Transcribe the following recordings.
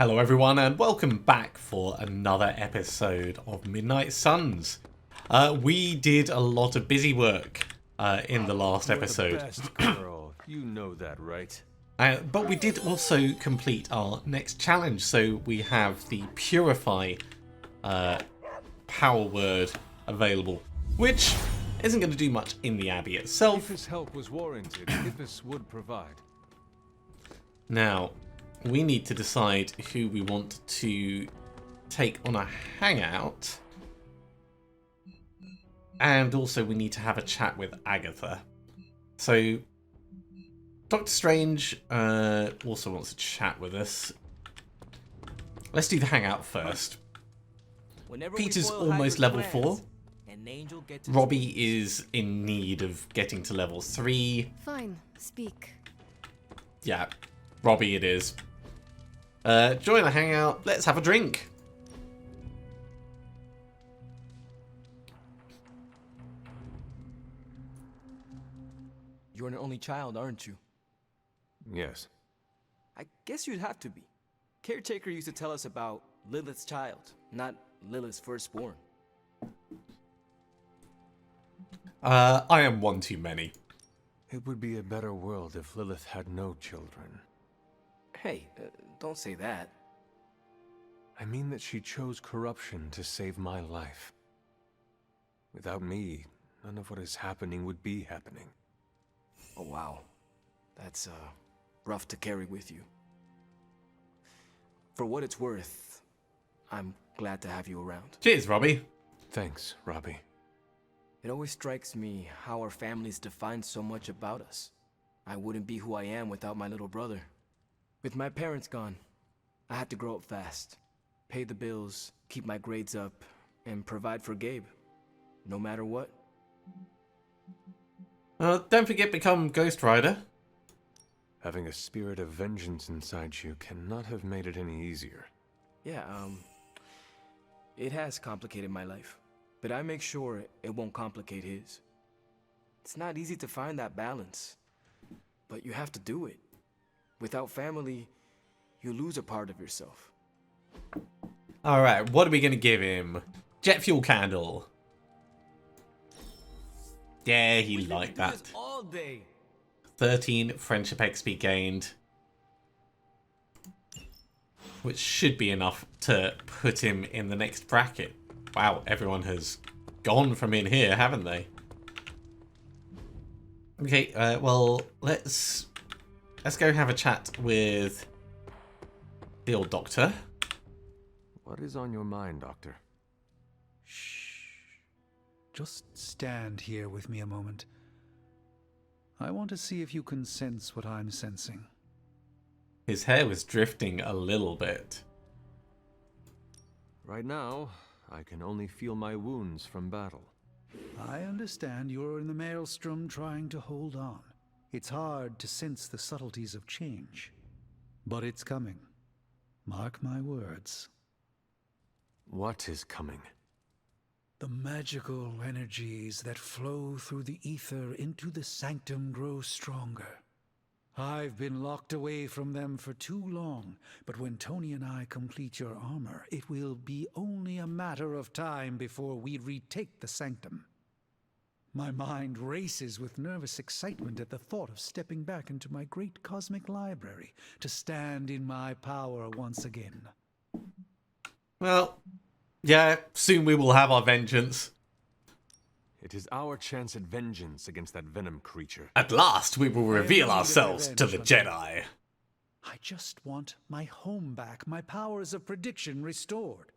Hello everyone and welcome back for another episode of Midnight Suns. We did a lot of busy work in the last episode. You're the best girl. You know that, right? But we did also complete our next challenge, so we have the Purify power word available, which isn't going to do much in the Abbey itself. If his help was warranted, Ippus would provide. Now, we need to decide who we want to take on a hangout. And also we need to have a chat with Agatha. So, Doctor Strange also wants to chat with us. Let's do the hangout first. Peter's almost level 4. Robbie is in need of getting to level 3. Fine, speak. Yeah, Robbie it is. Join the hangout. Let's have a drink. You're an only child, aren't you? Yes. I guess you'd have to be. Caretaker used to tell us about Lilith's child, not Lilith's firstborn. I am one too many. It would be a better world if Lilith had no children. Hey, don't say that. I mean that she chose corruption to save my life. Without me, none of what is happening would be happening. Oh wow, that's rough to carry with you. For what it's worth, I'm glad to have you around. Cheers, Robbie. Thanks, Robbie. It always strikes me how our families define so much about us. I wouldn't be who I am without my little brother. With my parents gone, I had to grow up fast, pay the bills, keep my grades up, and provide for Gabe, no matter what. Don't forget become Ghost Rider. Having a spirit of vengeance inside you cannot have made it any easier. Yeah, it has complicated my life, but I make sure it won't complicate his. It's not easy to find that balance, but you have to do it. Without family, you lose a part of yourself. Alright, what are we going to give him? Jet fuel candle. Yeah, he liked that. All day. 13 friendship XP gained. Which should be enough to put him in the next bracket. Wow, everyone has gone from in here, haven't they? Okay, well, let's go have a chat with the old doctor. What is on your mind, Doctor? Shh. Just stand here with me a moment. I want to see if you can sense what I'm sensing. His hair was drifting a little bit. Right now, I can only feel my wounds from battle. I understand you're in the maelstrom trying to hold on. It's hard to sense the subtleties of change. But it's coming. Mark my words. What is coming? The magical energies that flow through the ether into the sanctum grow stronger. I've been locked away from them for too long, but when Tony and I complete your armor, it will be only a matter of time before we retake the sanctum. My mind races with nervous excitement at the thought of stepping back into my great cosmic library to stand in my power once again. Well, yeah, soon we will have our vengeance. It is our chance at vengeance against that venom creature. At last, we will reveal ourselves to the Jedi. I just want my home back, my powers of prediction restored.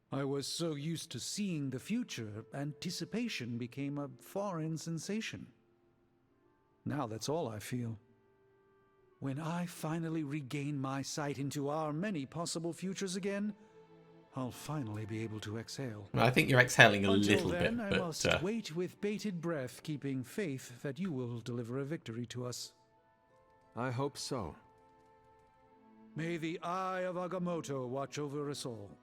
I was so used to seeing the future, anticipation became a foreign sensation. Now that's all I feel. When I finally regain my sight into our many possible futures again, I'll finally be able to exhale. I think you're exhaling a Until little then, bit, I but must wait with bated breath, keeping faith that you will deliver a victory to us. I hope so. May the eye of Agamotto watch over us all.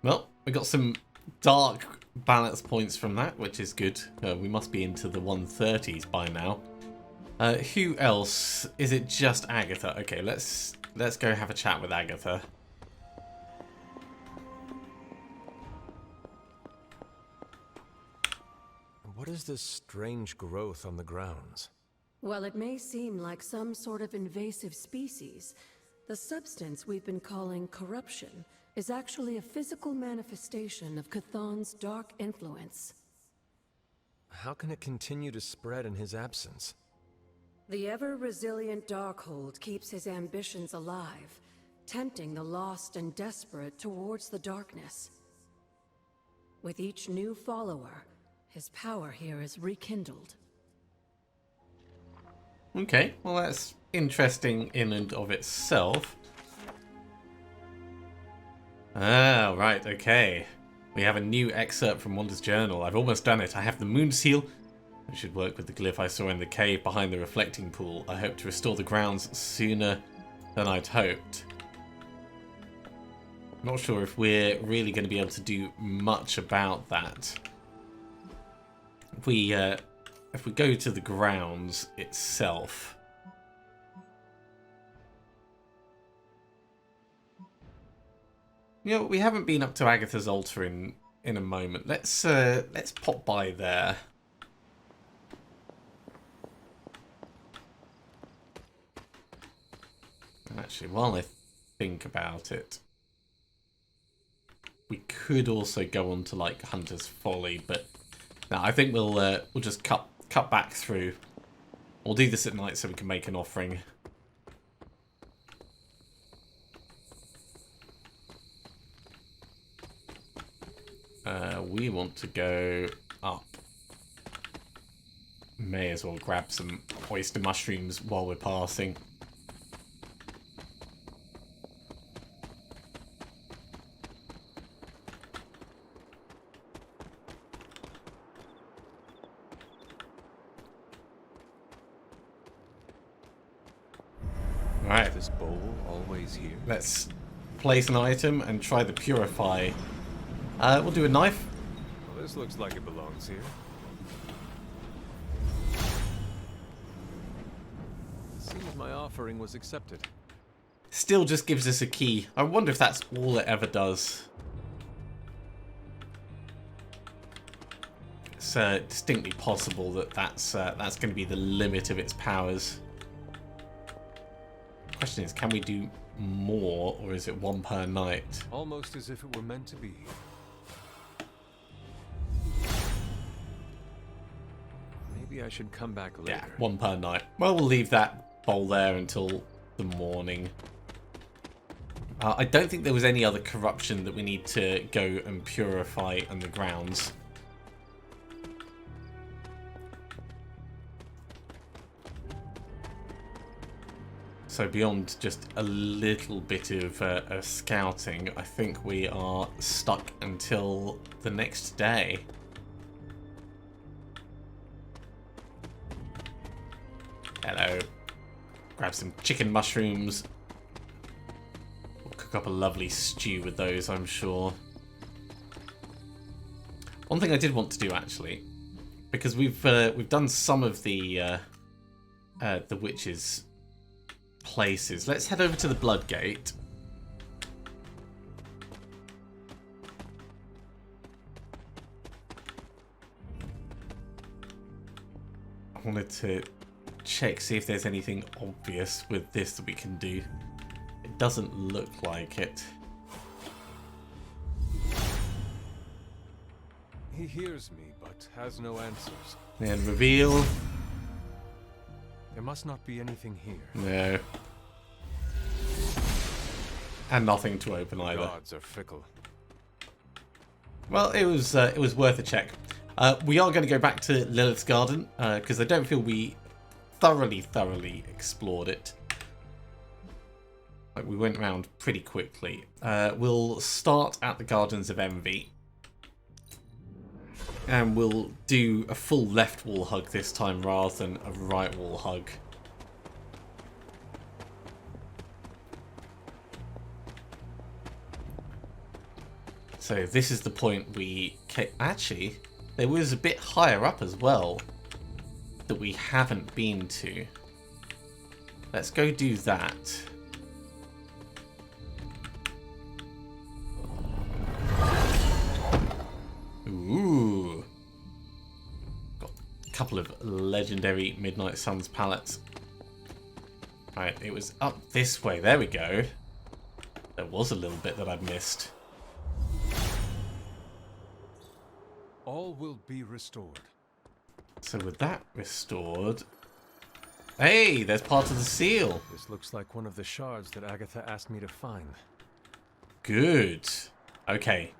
well, we got some dark balance points from that, which is good. We must be into the 130s by now. Who else? Is it just Agatha? Okay, let's let's go have a chat with Agatha. What is this strange growth on the grounds? While it may seem like some sort of invasive species, the substance we've been calling corruption is actually a physical manifestation of Cthulhu's dark influence. How can it continue to spread in his absence? The ever-resilient Darkhold keeps his ambitions alive, tempting the lost and desperate towards the darkness. With each new follower, his power here is rekindled. Okay, well that's interesting in and of itself. Ah, right, okay. We have a new excerpt from Wanda's journal. I've almost done it. I have the moon seal. I should work with the glyph I saw in the cave behind the reflecting pool. I hope to restore the grounds sooner than I'd hoped. Not sure if we're really going to be able to do much about that. If we go to the grounds itself, you know, we haven't been up to Agatha's altar in a moment. Let's pop by there. Actually, while I think about it, we could also go on to like Hunter's Folly, but no, I think we'll just cut back through. We'll do this at night so we can make an offering. We want to go up. May as well grab some oyster mushrooms while we're passing. Right. Is this bowl always here? Let's place an item and try the purify. We'll do a knife. Well, this looks like it belongs here. Seems my offering was accepted. Still just gives us a key. I wonder if that's all it ever does. It's distinctly possible that that's going to be the limit of its powers. Question is, can we do more, or is it one per night? Almost as if it were meant to be. Maybe I should come back later. Yeah, one per night. Well, we'll leave that bowl there until the morning. I don't think there was any other corruption that we need to go and purify on the grounds. So beyond just a little bit of scouting, I think we are stuck until the next day. Hello. Grab some chicken mushrooms. We'll cook up a lovely stew with those, I'm sure. One thing I did want to do, actually, because we've done some of the witches' places. Let's head over to the Bloodgate. I wanted to check, see if there's anything obvious with this that we can do. It doesn't look like it. He hears me, but has no answers. And reveal. There must not be anything here. No. And nothing to open either. Gods are fickle. Well, it was worth a check. We are going to go back to Lilith's Garden because I don't feel we thoroughly explored it. Like, we went around pretty quickly. We'll start at the Gardens of Envy. And we'll do a full left wall hug this time rather than a right wall hug. So this is the point we... Actually, there was a bit higher up as well that we haven't been to. Let's go do that. Ooh. Got a couple of legendary Midnight Suns pallets. Right, it was up this way. There we go. There was a little bit that I'd missed. All will be restored. So with that restored... Hey, there's part of the seal. This looks like one of the shards that Agatha asked me to find. Good. Okay.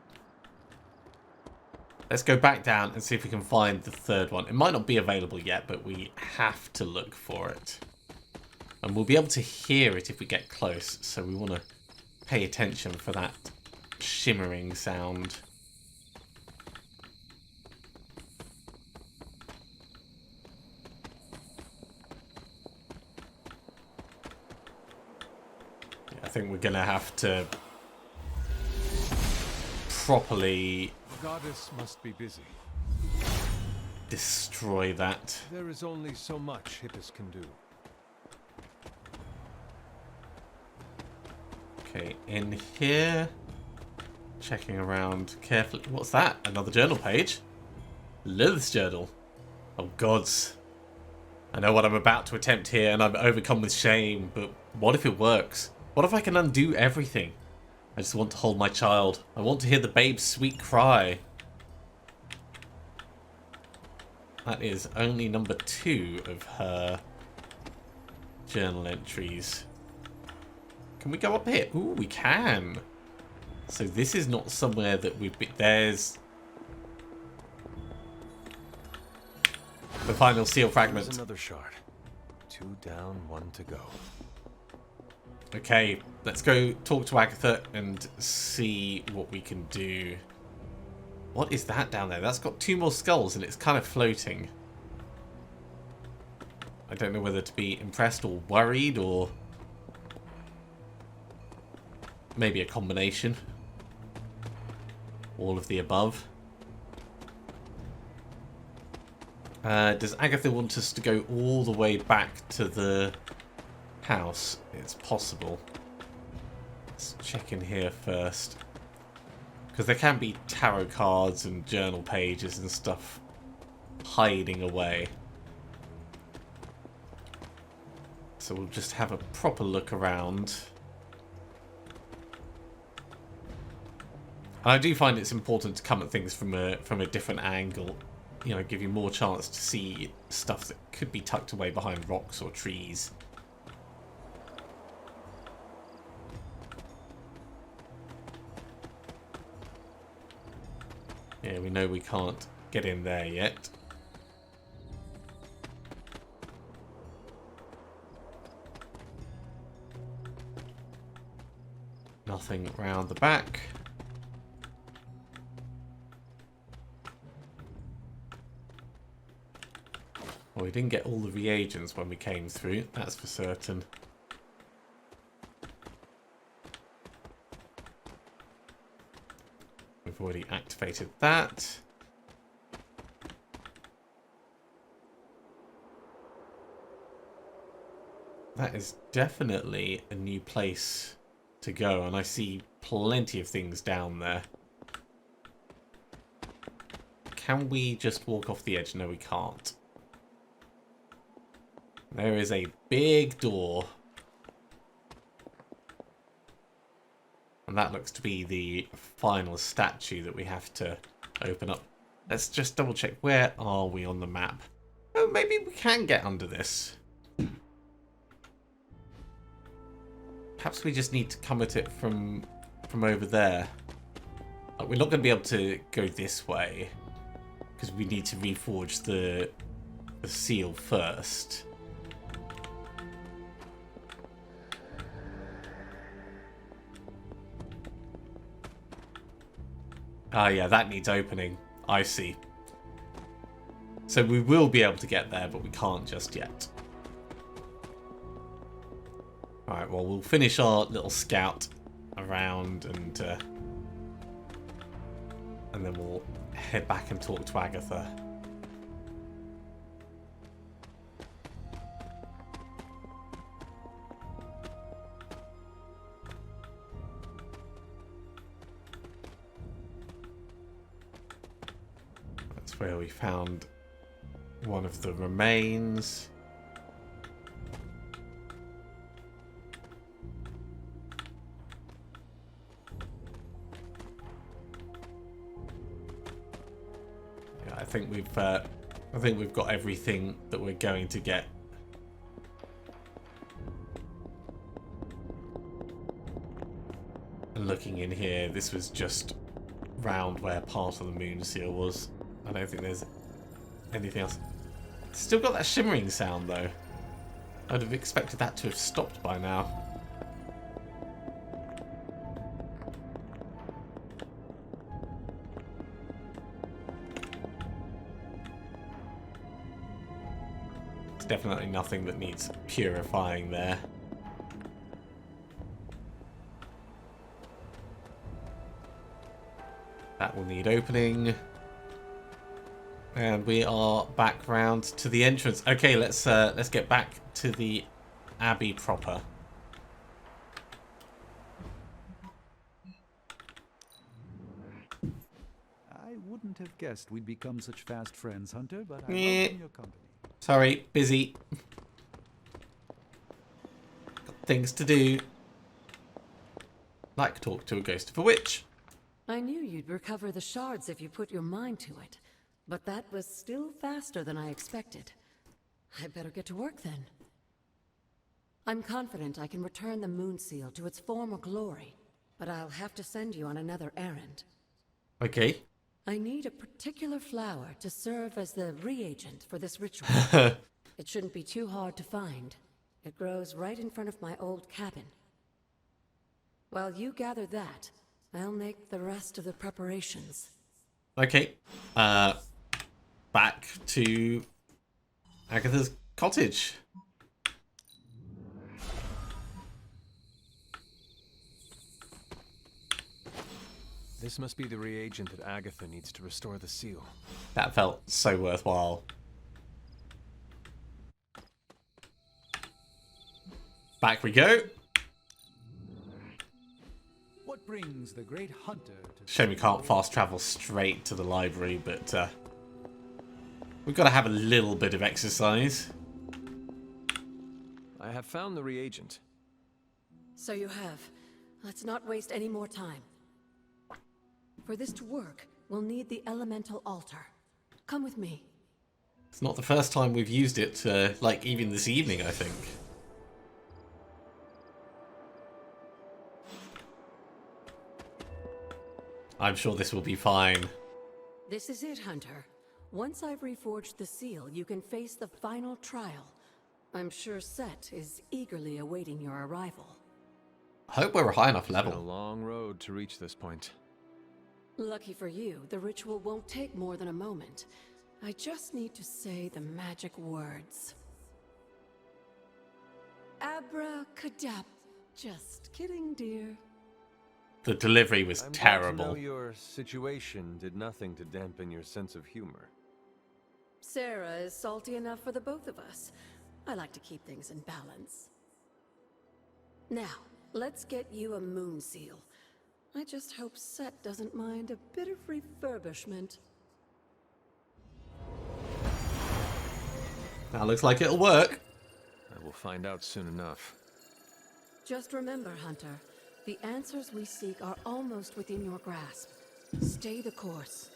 Let's go back down and see if we can find the third one. It might not be available yet, but we have to look for it. And we'll be able to hear it if we get close, so we want to pay attention for that shimmering sound. Yeah, I think we're going to have to properly... The goddess must be busy. destroy that. There is only so much Hippus can do. Okay, in here. Checking around carefully. What's that? Another journal page? Lilith's journal. Oh, gods. I know what I'm about to attempt here, and I'm overcome with shame, but what if it works? What if I can undo everything? I just want to hold my child. I want to hear the babe's sweet cry. That is only number 2 of her journal entries. Can we go up here? Ooh, we can. So this is not somewhere that we've been... There's the final seal fragment. There's another shard. 2 down, 1 to go. Okay, let's go talk to Agatha and see what we can do. What is that down there? That's got 2 more skulls and it's kind of floating. I don't know whether to be impressed or worried or... maybe a combination. All of the above. Does Agatha want us to go all the way back to the house? It's possible. Let's check in here first. Because there can be tarot cards and journal pages and stuff hiding away. So we'll just have a proper look around. And I do find it's important to come at things from a different angle. You know, give you more chance to see stuff that could be tucked away behind rocks or trees. Yeah, we know we can't get in there yet. Nothing round the back. Well, we didn't get all the reagents when we came through, that's for certain. We've already activated that. That is definitely a new place to go, and I see plenty of things down there. Can we just walk off the edge? No, we can't. There is a big door. And that looks to be the final statue that we have to open up. Let's just double check. Where are we on the map? Oh, maybe we can get under this. Perhaps we just need to come at it from over there. We're not going to be able to go this way because we need to reforge the seal first. Ah, yeah, that needs opening. I see. So we will be able to get there, but we can't just yet. Alright, well, we'll finish our little scout around and then we'll head back and talk to Agatha. That's where we found one of the remains. Yeah, I think we've got everything that we're going to get. And looking in here, this was just round where part of the moon seal was. I don't think there's anything else. Still got that shimmering sound though. I'd have expected that to have stopped by now. There's definitely nothing that needs purifying there. That will need opening. And we are back round to the entrance. Okay, let's get back to the Abbey proper. I wouldn't have guessed we'd become such fast friends, Hunter, but I welcome your company. Sorry, busy. Got things to do. Like talk to a ghost of a witch. I knew you'd recover the shards if you put your mind to it, but that was still faster than I expected. I better get to work then. I'm confident I can return the moon seal to its former glory, but I'll have to send you on another errand. Okay. I need a particular flower to serve as the reagent for this ritual. It shouldn't be too hard to find. It grows right in front of my old cabin. While you gather that, I'll make the rest of the preparations. Okay. Back to Agatha's cottage. This must be the reagent that Agatha needs to restore the seal. That felt so worthwhile. Back we go. What brings the great hunter to... Shame we can't fast travel straight to the library, but we've got to have a little bit of exercise. I have found the reagent. So you have. Let's not waste any more time. For this to work, we'll need the elemental altar. Come with me. It's not the first time we've used it, like even this evening, I think. I'm sure this will be fine. This is it, Hunter. Once I've reforged the seal, you can face the final trial. I'm sure Set is eagerly awaiting your arrival. I hope we're a high enough It's been a level. long road to reach this point. Lucky for you, the ritual won't take more than a moment. I just need to say the magic words. Abracadabra. Just kidding, dear. The delivery was I'm glad to terrible. know your situation did nothing to dampen your sense of humor. Sarah is salty enough for the both of us. I like to keep things in balance. Now, let's get you a moon seal. I just hope Set doesn't mind a bit of refurbishment. That looks like it'll work. I will find out soon enough. Just remember, Hunter, the answers we seek are almost within your grasp. Stay the course.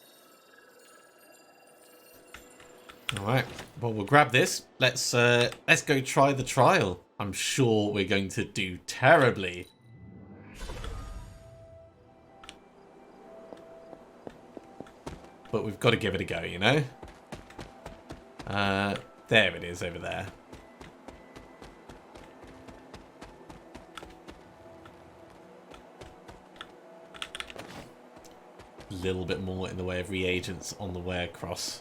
Alright, well we'll grab this. Let's go try the trial. I'm sure we're going to do terribly. But we've got to give it a go, you know? There it is over there. A little bit more in the way of reagents on the way across.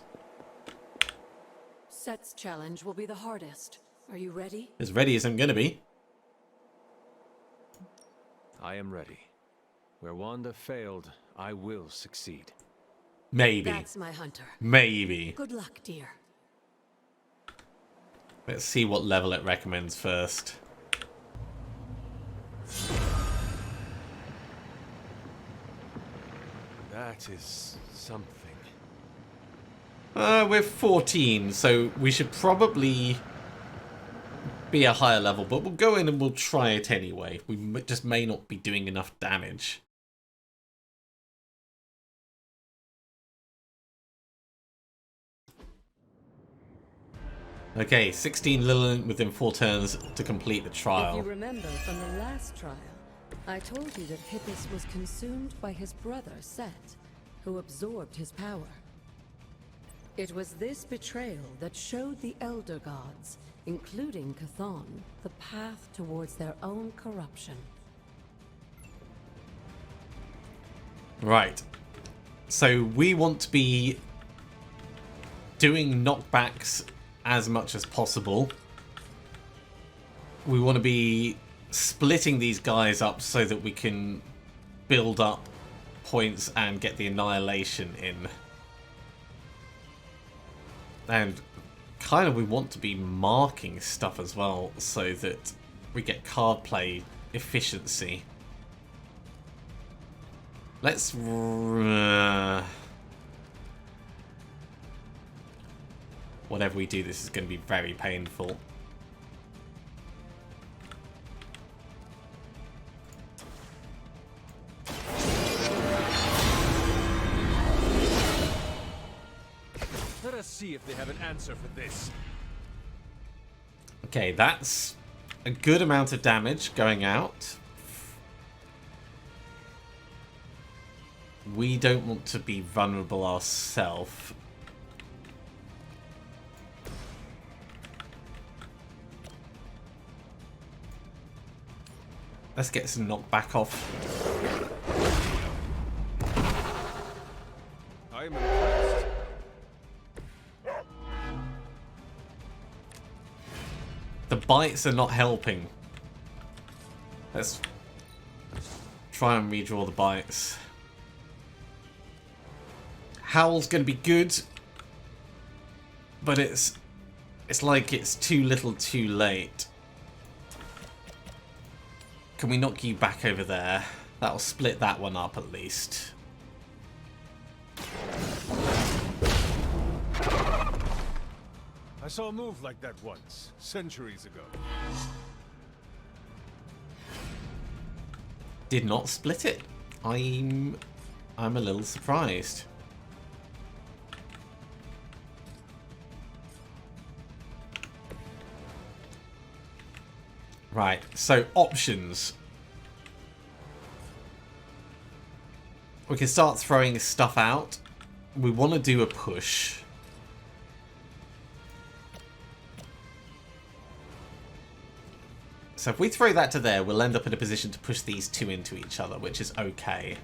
Set's challenge will be the hardest. Are you ready? As ready as I'm going to be. I am ready. Where Wanda failed, I will succeed. Maybe. That's my Hunter. Maybe. Good luck, dear. Let's see what level it recommends first. That is something. We're 14, so we should probably be a higher level, but we'll go in and we'll try it anyway. We just may not be doing enough damage. Okay, 16 Lilith within 4 turns to complete the trial. If you remember from the last trial, I told you that Hippus was consumed by his brother, Set, who absorbed his power. It was this betrayal that showed the Elder Gods, including Chthon, the path towards their own corruption. Right. So we want to be doing knockbacks as much as possible. We want to be splitting these guys up so that we can build up points and get the annihilation in. And kind of we want to be marking stuff as well so that we get card play efficiency. Let's... whatever we do, this is going to be very painful. Let us see if they have an answer for this. Okay, that's a good amount of damage going out. We don't want to be vulnerable ourselves. Let's get some knockback off. I am impressed. The bites are not helping. Let's try and redraw the bites. Howl's going to be good, but it's like it's too little too late. Can we knock you back over there? That'll split that one up at least. I saw a move like that once, centuries ago. Did not split it. I'm a little surprised. Right, so options. We can start throwing stuff out. We want to do a push. So if we throw that to there, we'll end up in a position to push these two into each other, which is okay.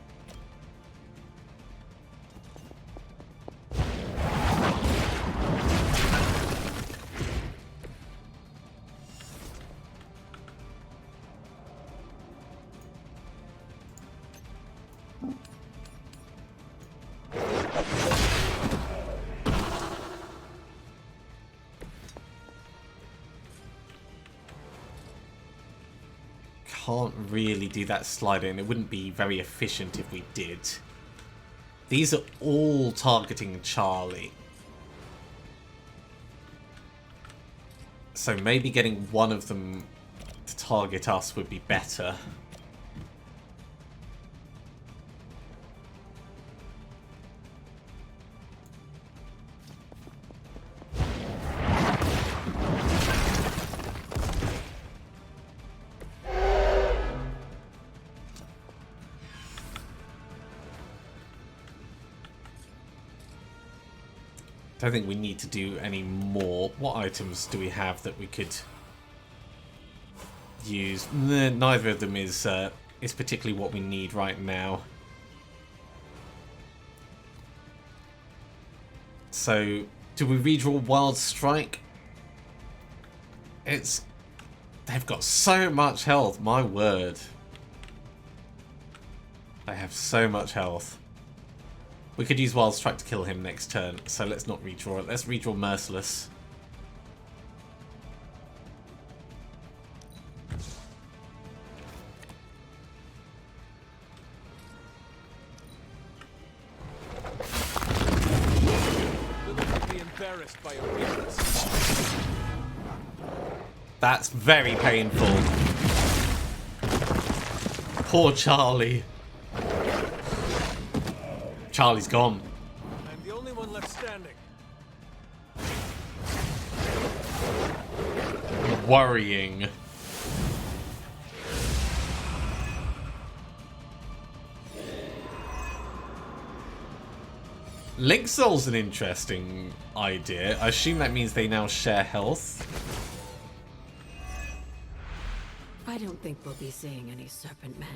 Can't really do that slider, and it wouldn't be very efficient if we did. These are all targeting Charlie. So maybe getting one of them to target us would be better. I don't think we need to do any more. What items do we have that we could use? Neither of them is particularly what we need right now. So, do we redraw Wild Strike? They've got so much health, my word. They have so much health. We could use Wild Strike to kill him next turn, so let's not redraw it. Let's redraw Merciless. embarrassed by your weakness. That's very painful. Poor Charlie. Charlie's gone. I'm the only one left standing. Worrying. Link Soul's an interesting idea. I assume that means they now share health. I don't think we'll be seeing any Serpent Men,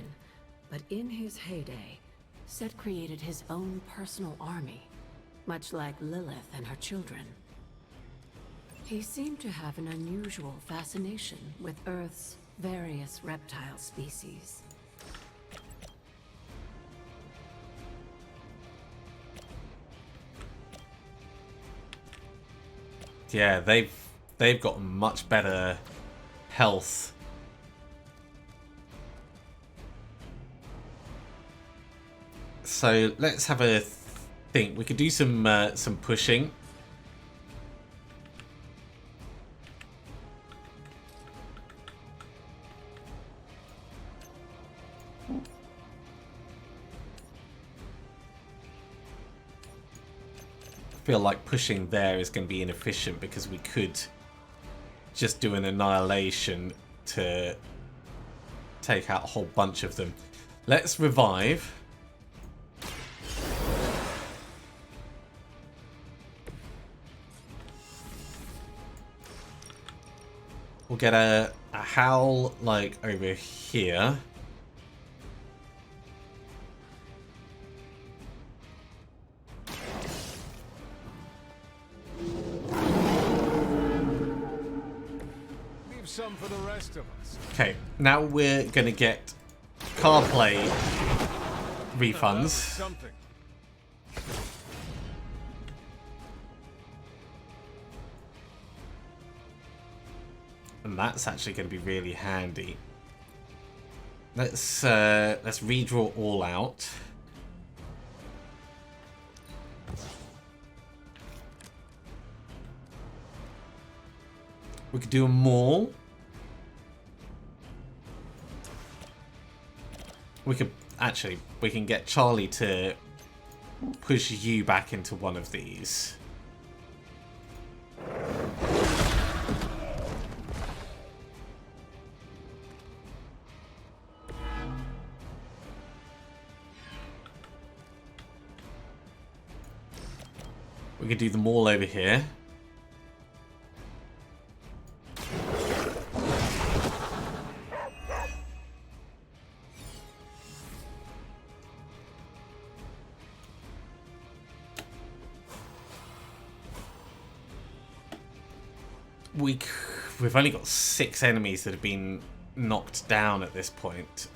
but in his heyday, Set created his own personal army, much like Lilith and her children. He seemed to have an unusual fascination with Earth's various reptile species. Yeah, they've got much better health. So let's have a think. We could do some pushing. I feel like pushing there is going to be inefficient because we could just do an annihilation to take out a whole bunch of them. Let's revive. We'll get a howl like over here. Some for the rest of us. Okay, now we're gonna get card play refunds. Something. And that's actually gonna be really handy. Let's redraw all out. We could do a maul. We can get Charlie to push you back into one of these. We could do them all over here. We've only got 6 enemies that have been knocked down at this point.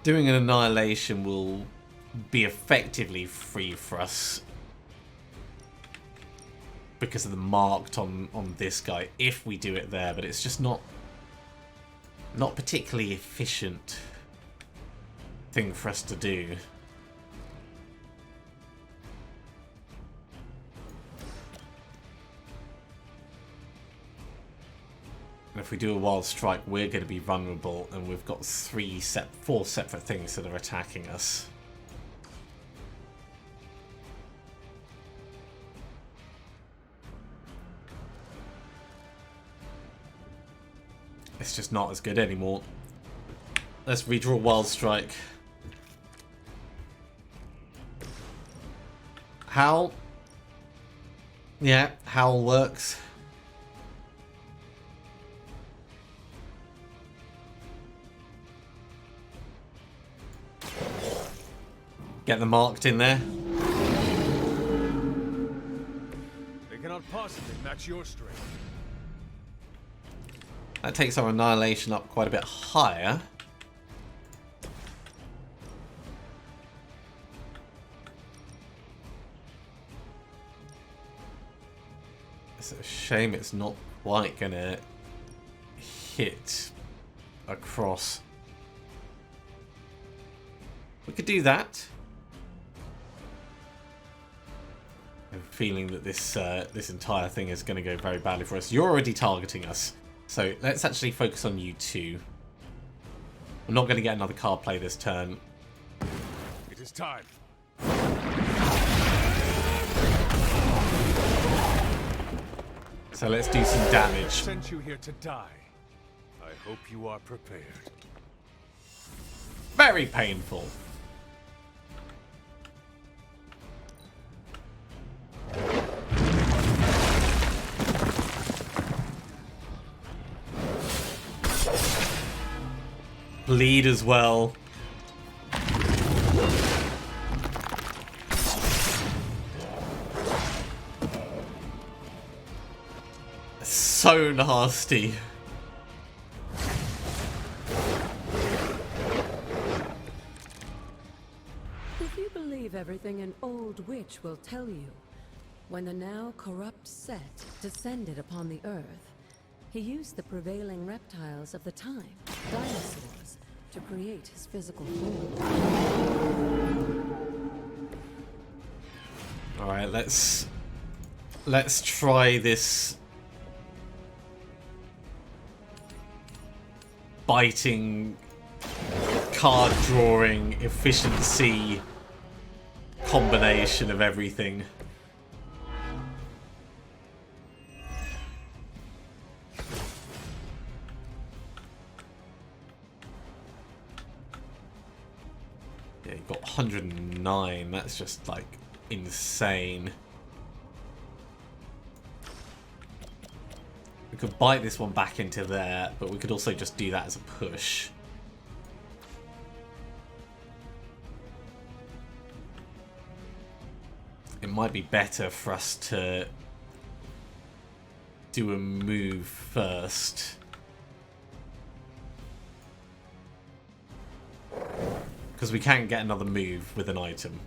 Doing an annihilation will be effectively free for us because of the marked on this guy if we do it there, but it's just not particularly efficient thing for us to do. And if we do a wild strike, we're going to be vulnerable, and we've got 4 separate things that are attacking us. It's just not as good anymore. Let's redraw Wild Strike. Howl. Yeah, Howl works. Get the marked in there. They cannot possibly match your strength. That takes our annihilation up quite a bit higher. It's a shame it's not quite gonna hit across. We could do that. I'm feeling that this this entire thing is going to go very badly for us. You're already targeting us, so let's actually focus on you two. We're not going to get another card play this turn. It is time. So let's do some I damage. sent you here to die. I hope you are prepared. Very painful. Bleed as well. So nasty. If you believe everything an old witch will tell you, when the now corrupt Set descended upon the earth, he used the prevailing reptiles of the time, dinosaurs, to create his physical form. Alright, let's try this biting, card drawing, efficiency combination of everything. Yeah, you got 109. That's just like insane. We could bite this one back into there, but we could also just do that as a push. It might be better for us to do a move first. Because we can get another move with an item.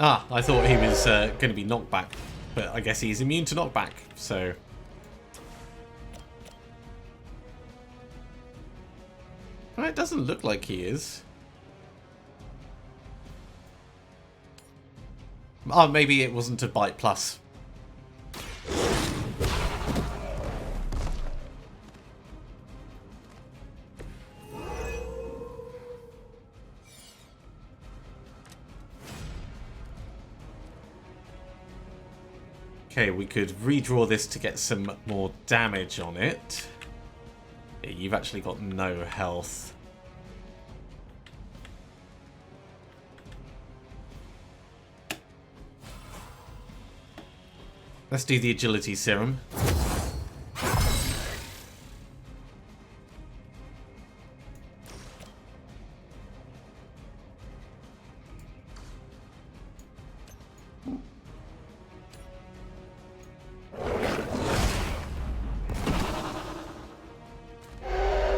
Ah, I thought he was going to be knocked back, but I guess he's immune to knockback, so... Well, it doesn't look like he is. Oh, maybe it wasn't a bite plus. Okay, we could redraw this to get some more damage on it. Yeah, you've actually got no health. Let's do the agility serum.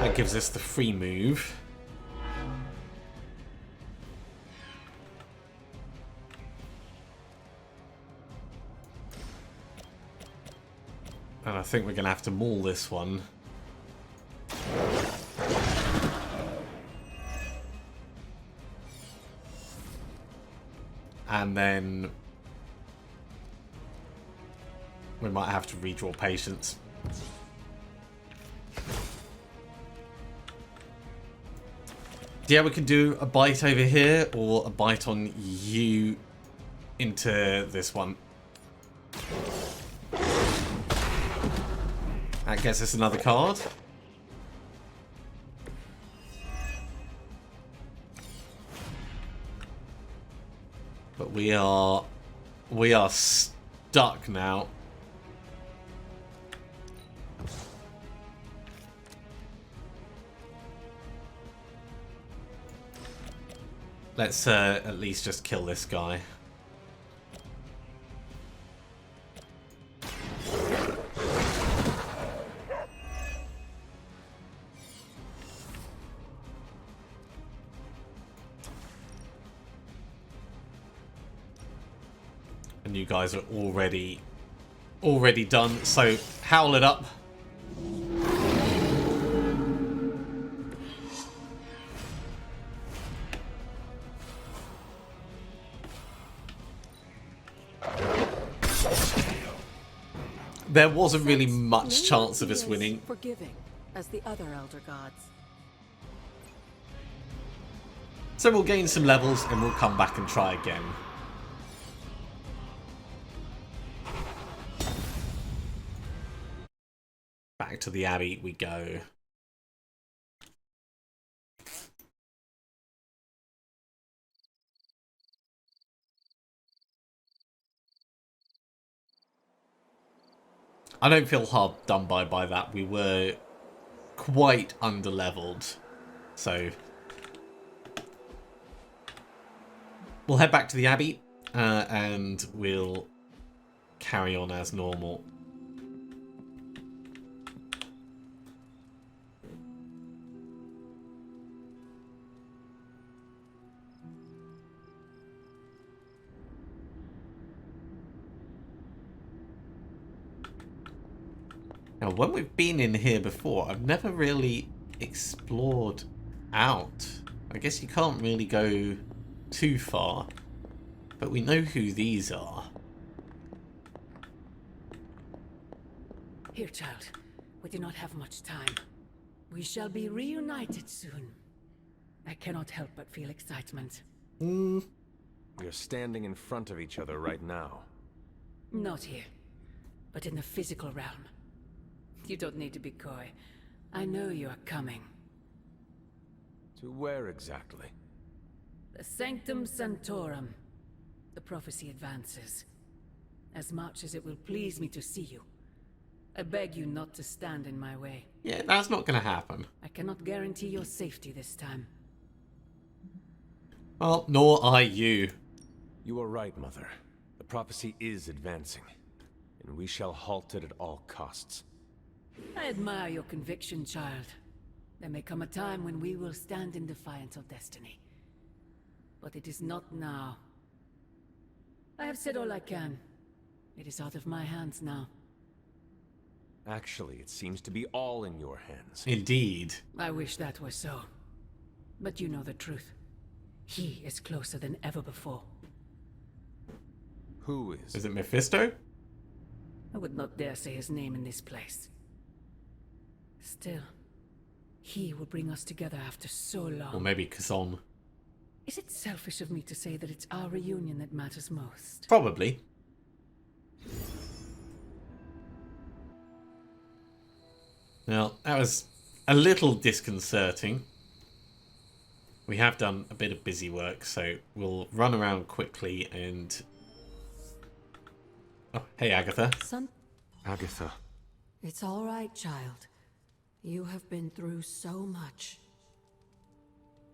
That gives us the free move. And I think we're going to have to maul this one. And then we might have to redraw patience. Yeah, we can do a bite over here or a bite on you into this one. That gets us another card. But we are stuck now. Let's at least just kill this guy. you guys are already done. So howl it up. There wasn't really much chance of us winning. Forgiving as the other elder gods. So we'll gain some levels and we'll come back and try again. Back to the Abbey we go. I don't feel hard done by that. We were quite under-leveled. So we'll head back to the Abbey and we'll carry on as normal. Now, when we've been in here before, I've never really explored out. I guess you can't really go too far, but we know who these are. Here, child. We do not have much time. We shall be reunited soon. I cannot help but feel excitement. We are standing in front of each other right now. Not here, but in the physical realm. You don't need to be coy. I know you are coming. To where exactly? The Sanctum Sanctorum. The prophecy advances. As much as it will please me to see you, I beg you not to stand in my way. Yeah, that's not going to happen. I cannot guarantee your safety this time. Well, nor are you. You are right, Mother. The prophecy is advancing, and we shall halt it at all costs. I admire your conviction, child. There may come a time when we will stand in defiance of destiny. But it is not now. I have said all I can. It is out of my hands now. Actually, it seems to be all in your hands. Indeed. I wish that were so. But you know the truth. He is closer than ever before. Who is? Is it Mephisto? I would not dare say his name in this place. Still, he will bring us together after so long. Or maybe Kazon. Is it selfish of me to say that it's our reunion that matters most? Probably. Now, that was a little disconcerting. We have done a bit of busy work, so we'll run around quickly and... Oh, hey, Agatha. Son, Agatha. it's all right, child. You have been through so much.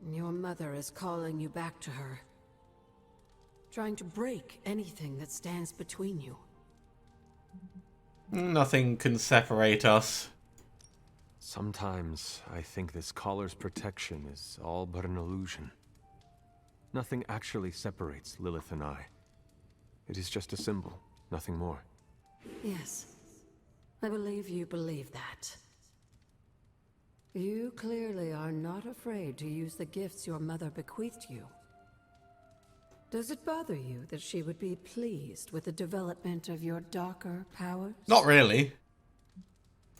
Your mother is calling you back to her. Trying to break anything that stands between you. Nothing can separate us. Sometimes I think this collar's protection is all but an illusion. Nothing actually separates Lilith and I. It is just a symbol, nothing more. Yes, I believe you believe that. You clearly are not afraid to use the gifts your mother bequeathed you. Does it bother you that she would be pleased with the development of your darker powers? Not really.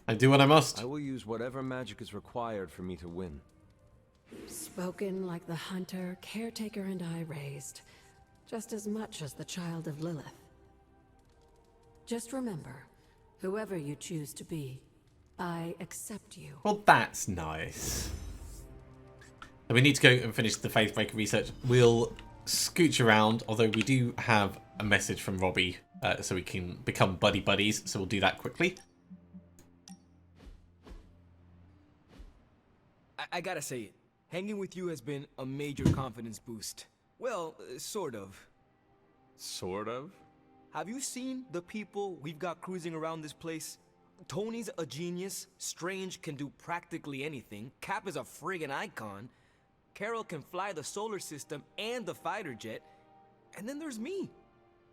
I do what I must. I will use whatever magic is required for me to win. Spoken like the hunter, caretaker, and I raised, just as much as the child of Lilith. Just remember, whoever you choose to be, I accept you. Well, that's nice. And we need to go and finish the Faithbreaker research. We'll scooch around, although we do have a message from Robbie, so we can become buddy-buddies, so we'll do that quickly. I gotta say it. Hanging with you has been a major confidence boost. Well, sort of. Sort of? Have you seen the people we've got cruising around this place? Tony's a genius, Strange can do practically anything, Cap is a friggin' icon, Carol can fly the solar system and the fighter jet, and then there's me.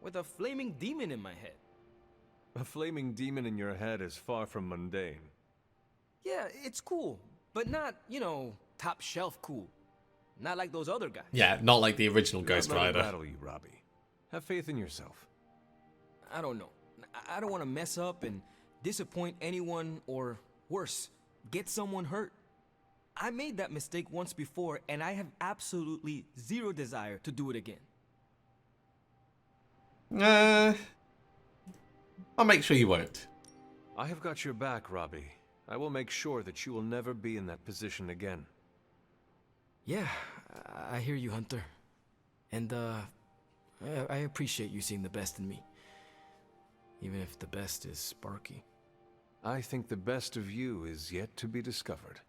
with a flaming demon in my head. A flaming demon in your head is far from mundane. Yeah, it's cool, but not, you know, top shelf cool. Not like those other guys. Yeah, not like the original Ghost Not let it Rider. rattle you, Robbie. Have faith in yourself. I don't know. I don't want to mess up and disappoint anyone, or worse, get someone hurt. I made that mistake once before, and I have absolutely zero desire to do it again. I'll make sure you won't. I have got your back, Robbie. I will make sure that you will never be in that position again. Yeah, I hear you, Hunter. And, I appreciate you seeing the best in me. Even if the best is Sparky. I think the best of you is yet to be discovered.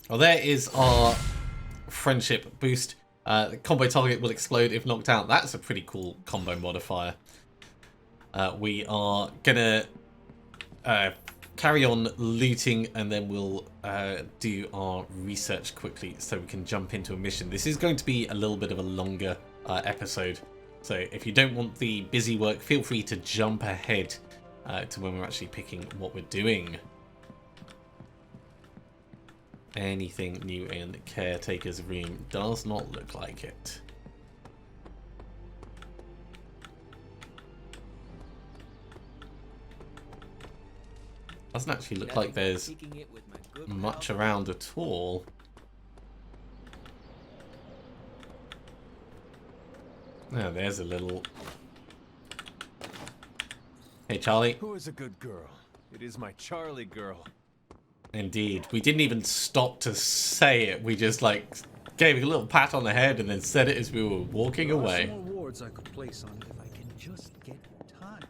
Well, there is our friendship boost. The combo target will explode if knocked out. That's a pretty cool combo modifier. We are gonna carry on looting, and then we'll do our research quickly so we can jump into a mission. This is going to be a little bit of a longer episode, so if you don't want the busy work, feel free to jump ahead to when we're actually picking what we're doing. Anything new in the caretaker's room? Does not look like it. Doesn't actually look like there's much around at all. Oh, there's a little... Hey, Charlie. Who is a good girl? It is my Charlie girl. Indeed. We didn't even stop to say it. We just, like, gave it a little pat on the head and then said it as we were walking away. There are some rewards I could place on it if I can just get time.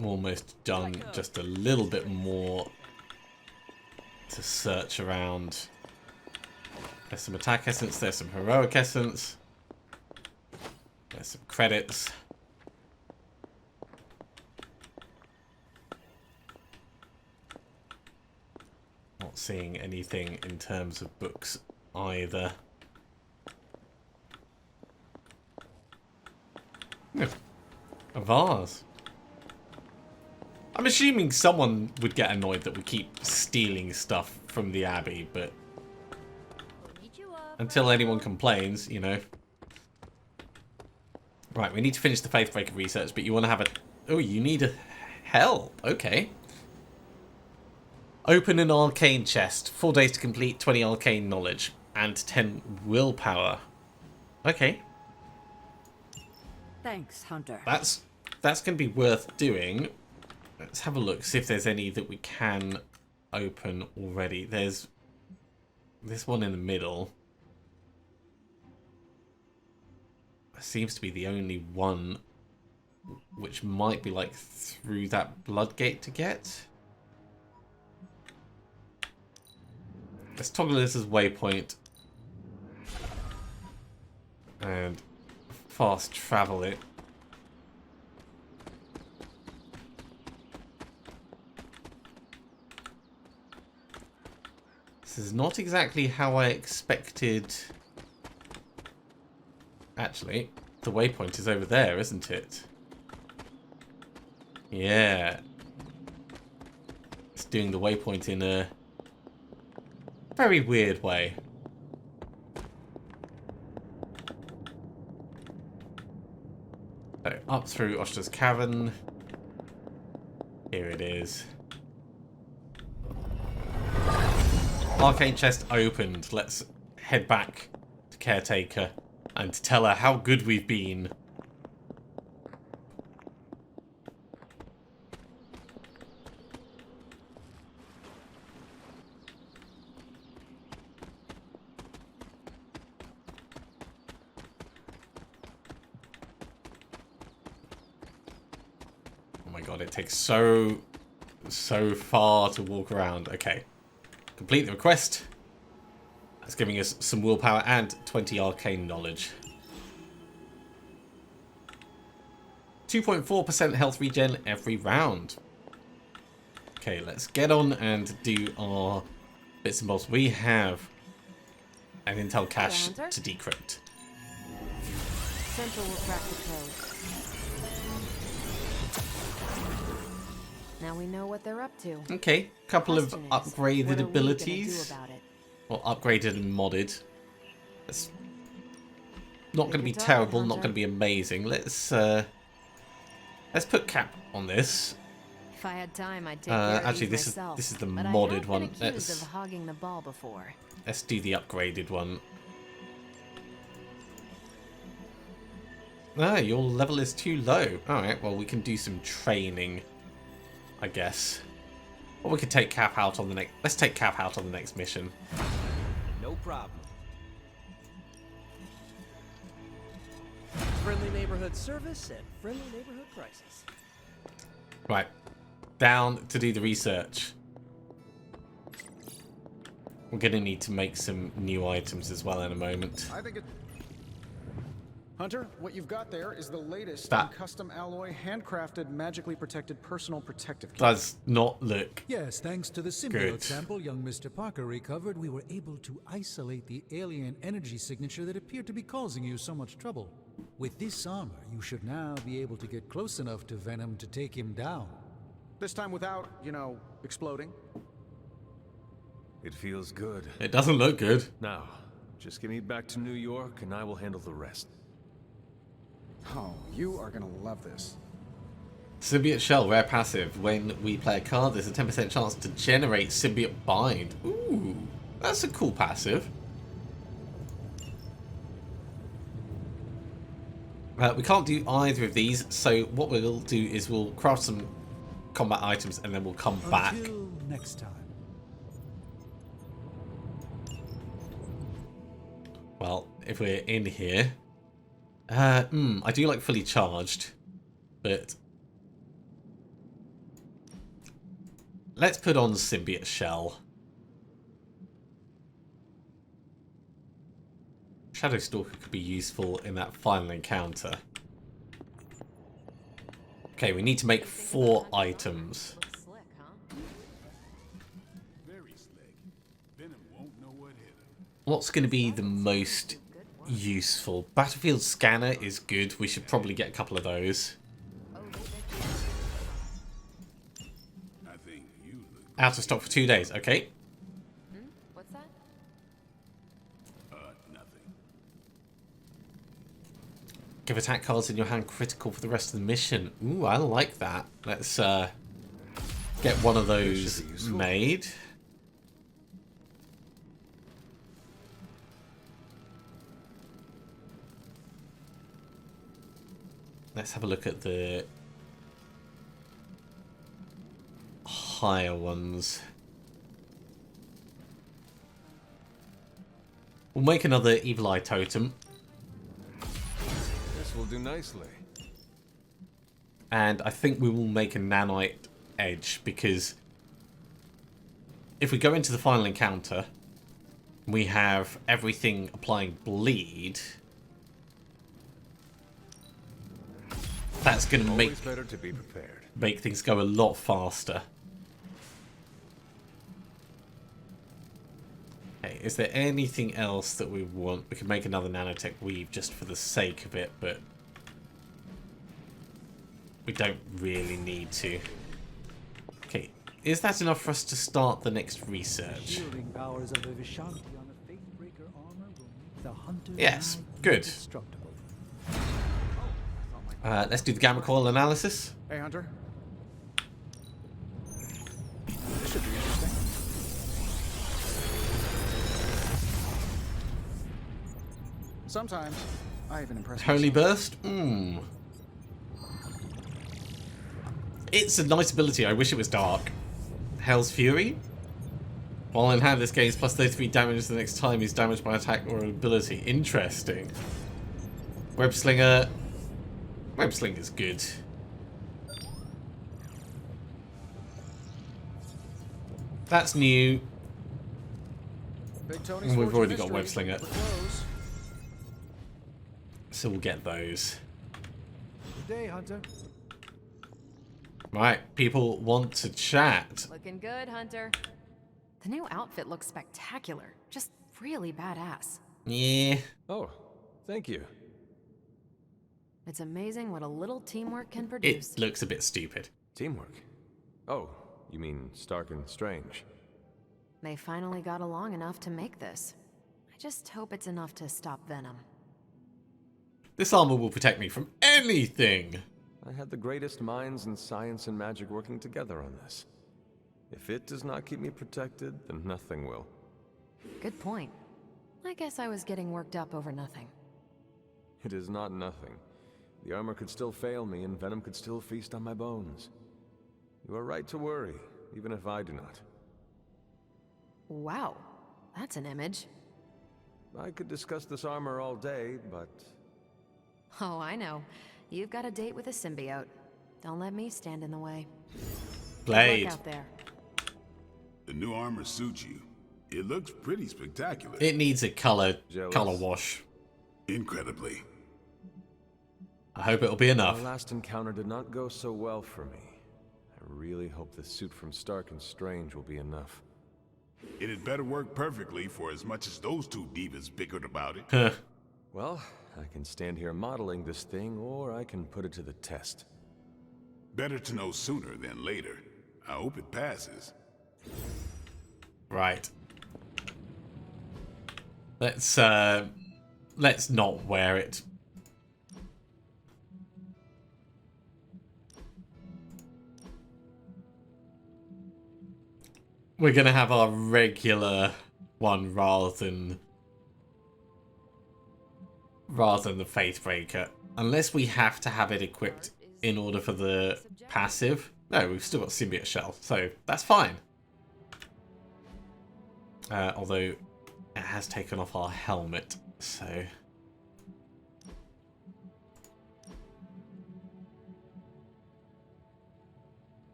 Almost done. Just a little bit more to search around. There's some attack essence. There's some heroic essence. There's some credits. Not seeing anything in terms of books either. Yeah. A vase. I'm assuming someone would get annoyed that we keep stealing stuff from the Abbey, but until anyone complains, you know. Right, we need to finish the Faithbreaker research, but you want to have a... Oh, you need a help. Okay. Open an arcane chest. 4 days to complete, 20 arcane knowledge, and 10 willpower. Okay. Thanks, Hunter. That's going to be worth doing. Let's have a look, see if there's any that we can open already. There's this one in the middle. Seems to be the only one which might be like through that blood gate to get. Let's toggle this as waypoint and fast travel it. This is not exactly how I expected. Actually, the waypoint is over there, isn't it? Yeah. It's doing the waypoint in a very weird way. So, up through Oshta's Cavern. Here it is. Arcane chest opened. Let's head back to Caretaker and tell her how good we've been. Oh my god, it takes so far to walk around. Okay. Complete the request. That's giving us some willpower and 20 arcane knowledge. 2.4% health regen every round. Okay, let's get on and do our bits and bobs. We have an intel cache Hunter. to decrypt. Central will crack the code. Now we know what they're up to. Okay, couple of Question is, upgraded what are we abilities. gonna do about it? Or upgraded and modded. That's not going to be Good talk, terrible, not Hunter. going to be amazing. Let's put cap on this. If I had time, I'd take care of actually, these this myself, is the but I modded have one. been accused of hogging the ball before. Let's do the upgraded one. Ah, your level is too low. Alright, well, we can do some training, I guess. Or we could take Cap out on the next... Let's take Cap out on the next mission. No problem. Friendly neighborhood service at friendly neighborhood prices. Right. Down to do the research. We're going to need to make some new items as well in a moment. I think it... Hunter, what you've got there is the latest That- in custom alloy, handcrafted, magically protected personal protective kit. Does not look... Yes, thanks to the symbiote Good. sample young Mr. Parker recovered, we were able to isolate the alien energy signature that appeared to be causing you so much trouble. With this armor, you should now be able to get close enough to Venom to take him down. This time without, you know, exploding. It feels good. It doesn't look good. Now, just get me back to New York and I will handle the rest. Oh, you are gonna love this. Symbiote Shell, rare passive. When we play a card, there's a 10% chance to generate Symbiote Bind. Ooh, that's a cool passive. We can't do either of these, so what we'll do is we'll craft some combat items and then we'll come back. Until next time. Well, if we're in here... I do like fully charged, but... Let's put on Symbiote Shell. Shadow Stalker could be useful in that final encounter. Okay, we need to make 4 items. Looks slick, huh? Very slick. Venom won't know what hit him. What's going to be the most useful? Battlefield Scanner is good. We should probably get a couple of those. I think you look Out of stock for 2 days. Okay. What's that? nothing. Give attack cards in your hand critical for the rest of the mission. Ooh, I like that. Let's get one of those That should be useful. made. Let's have a look at the higher ones. We'll make another Evil Eye Totem. This will do nicely. And I think we will make a nanite edge, because if we go into the final encounter, we have everything applying bleed. That's going to Always better to be prepared. make things go a lot faster. Okay, is there anything else that we want? We can make another nanotech weave just for the sake of it, but we don't really need to. Okay, is that enough for us to start the next research? Shielding powers of the Vishanti on the Faithbreaker armor will make the hunter Yes, now good. indestructible. Let's do the gamma coil analysis. Hey, Hunter. This should be interesting. Sometimes I even impress Holy myself. Burst? It's a nice ability. I wish it was dark. Hell's Fury? While in hand, this gains plus 33 damage the next time he's damaged by attack or ability. Interesting. Web Slinger. Web Sling is good. That's new. Big Tony's And we've Forge of already got Mystery. Web Slinger. We're close. So we'll get those. Good day, Hunter. Right, people want to chat. Looking good, Hunter. The new outfit looks spectacular. Just really badass. Yeah. Oh, thank you. It's amazing what a little teamwork can It produce. looks a bit stupid. Teamwork. Oh, you mean Stark and Strange. They finally got along enough to make this. I just hope it's enough to stop Venom. This armor will protect me from anything. I had the greatest minds in science and magic working together on this. If it does not keep me protected, then nothing will. Good point. I guess I was getting worked up over nothing. It is not nothing. The armor could still fail me, and Venom could still feast on my bones. You are right to worry, even if I do not. Wow, that's an image. I could discuss this armor all day, but... Oh, I know. You've got a date with a symbiote. Don't let me stand in the way. Blade. Good luck out there. The new armor suits you. It looks pretty spectacular. It needs a color Jealous. wash. Incredibly. I hope it'll be Our enough. last encounter did not go so well for me. I really hope the suit from Stark and Strange will be enough. It had better work perfectly for as much as those two divas bickered about it. Huh. Well, I can stand here modeling this thing, or I can put it to the test. Better to know sooner than later. I hope it passes. Right. Let's not wear it. We're gonna have our regular one rather than the Faithbreaker. Unless we have to have it equipped in order for the passive. No, we've still got Symbiote Shell, so that's fine. Although it has taken off our helmet, so...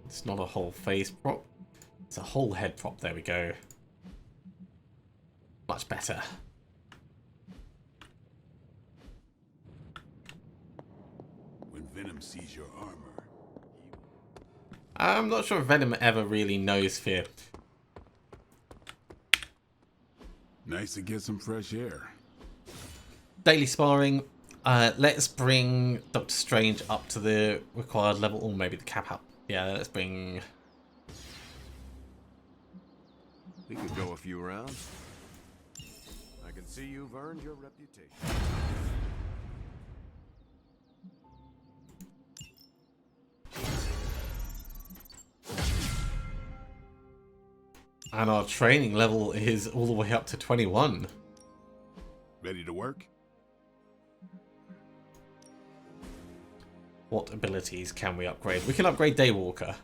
It's not a whole face prop. It's a whole head prop. There we go. Much better. When Venom sees your armor, I'm not sure if Venom ever really knows fear. nice to get some fresh air. Daily sparring. Let's bring Doctor Strange up to the required level, or maybe the cap up. Yeah, let's bring... We could go a few rounds. I can see you've earned your reputation. And our training level is all the way up to 21. Ready to work? What abilities can we upgrade? We can upgrade Daywalker.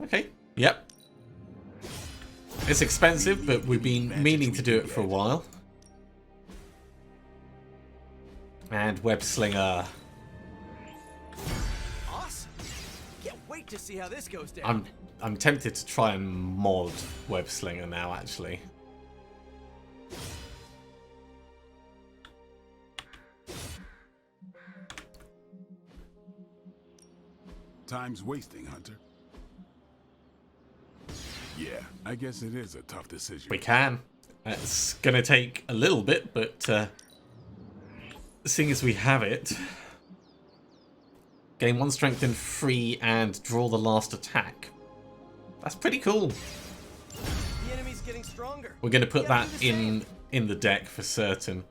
Okay, yep. It's expensive, but we've been meaning to do it for a while. And Web Slinger. Awesome. Can't wait to see how this goes down. I'm tempted to try and mod Web Slinger now, actually. Time's wasting, Hunter. Yeah, I guess it is a tough decision. We can. It's gonna take a little bit, but seeing as we have it, gain 1 strength and 3 and draw the last attack. That's pretty cool. The enemy's getting stronger. We're gonna put You that gotta do the same. in the deck for certain.